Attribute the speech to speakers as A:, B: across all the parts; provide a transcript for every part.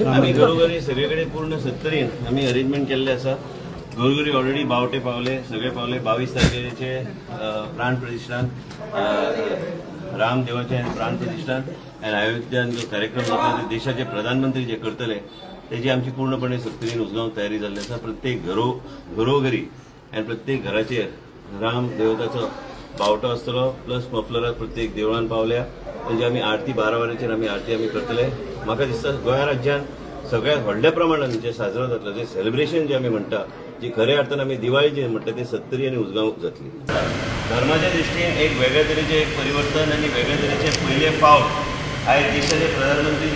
A: आम्ही घरोघरी सगळीकडे पूर्ण 70 आम्ही अरेंजमेंट केल्ले आसा। घरोघरी ऑलरेडी बावटे पावले, सगळे पावले। 22 तारखेचे प्राण प्रतिष्ठान राम देवाचे प्राण प्रतिष्ठान आणि अयोध्यान जो कार्यक्रम जाता ते देशाचे प्रधानमंत्री जे करतले त्याची आमची पूर्णपणे 70 उजगांव तयारी जाल्ली आसा। प्रत्येक घरोघरी आणि प्रत्येक घराचेर राम देवताचो बावटो आसतलो प्लस मफलरात प्रत्येक देवळान पावल्या। म्हणजे आम्ही आरती 12 वरांचेर आरती करतले। म्हाका दिसता गोंय राज्यान सगळ्यात व्हडल्या प्रमाणात जे साजरो जातलो जे सेलिब्रेशन जे आम्ही म्हणटा जे खऱ्या अर्थान आम्ही दिवाळी जे म्हणटा ते 70 आणि उजगांव जातली। धर्माच्या दृश्टीन एक वेगळ्या तरेचे एक परिवर्तन आणि वेगळ्या तरेचे पहिले फावट आयज देशाचे प्रधानमंत्री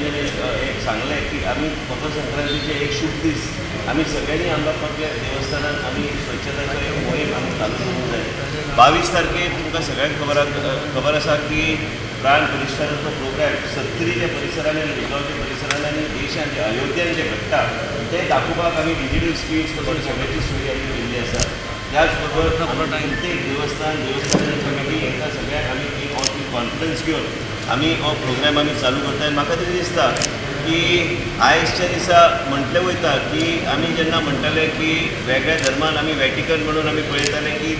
A: एक सांगले की आम्ही मकर संक्रांतीचे एक शुभ दीस आम्ही सगळ्यांनी आमच्या देवस्थानात आम्ही स्वच्छताची एक मोहीम आम्ही चालू करूंक जाय। 22 तारखेक तुमकां सगळ्यांक खबर आसा की प्राण प्रतिष्ठानाचो प्रोग्राम 70 परिसरांनी आणि उजगांवच्या परिसरांनी आणि देशान जे अयोध्यान जे घडटा ते दाखोवपाक आम्ही डिजिटल स्क्रीन्स तसोच सगळ्याची सोय आमी केल्ली आसा। त्याच बरोबर प्रत्येक देवस्थानाची कमिटी एका सगळ्याक आमी एक कॉन्फरन्स घेवन आम्ही हो प्रोग्राम आम्ही चालू करता। म्हाका तरी दिसता की आयजच्या दिसा म्हटलें वयता की आमी जेन्ना म्हणटाले की वेगळ्या धर्मान आमी वॅटिकन म्हणून आमी पळयताले की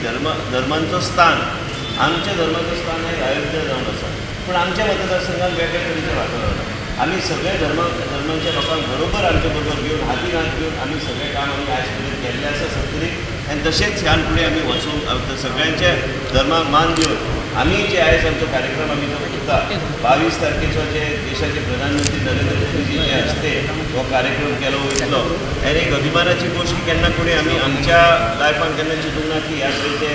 A: धर्मांचो स्थान आमच्या धर्माचो स्थान हे अयोध्या जावन आसा, पूण आमच्या मतदारसंघात वेगळ्या तरेचें वातावरण आमी सगळे धर्मांच्या लोकांक बरोबर आमचे बरोबर घेवन हातीन हात घेवन आमी सगळे काम आमी आयज पर्यंत केल्लें आसा 70 आनी तशेंच ह्यान फुडें आमी वचून सगळ्यांच्या धर्माक मान दिवन आमी जे आयज आमचो कार्यक्रम आमी जो करता 22 तारखेचो जे देशाचे प्रधानमंत्री नरेंद्र मोदीजी जे हस्ते हो कार्यक्रम केलो वयतलो आनी एक अभिमानाची गोष्ट केन्ना फुडें आमी आमच्या लायफान केन्ना चिंतूंक ना की ह्या तरेचे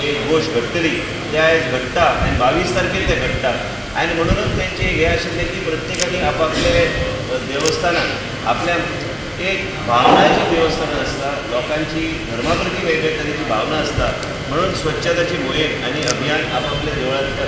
A: एक गोष्ट घडटली ते आयज घडटा आनी 22 तारखेर ते घडटा। आनी म्हणूनच तेंचे हे आशिल्लें की प्रत्येकानी आपापले देवस्थानात आपल्या एक भावनाची देवस्थानां आसता, लोकांची धर्मा प्रती वेगळ्या तरेची भावना आसता, म्हणून स्वच्छताची मोहीम आणि अभियान आपापल्या देवळांत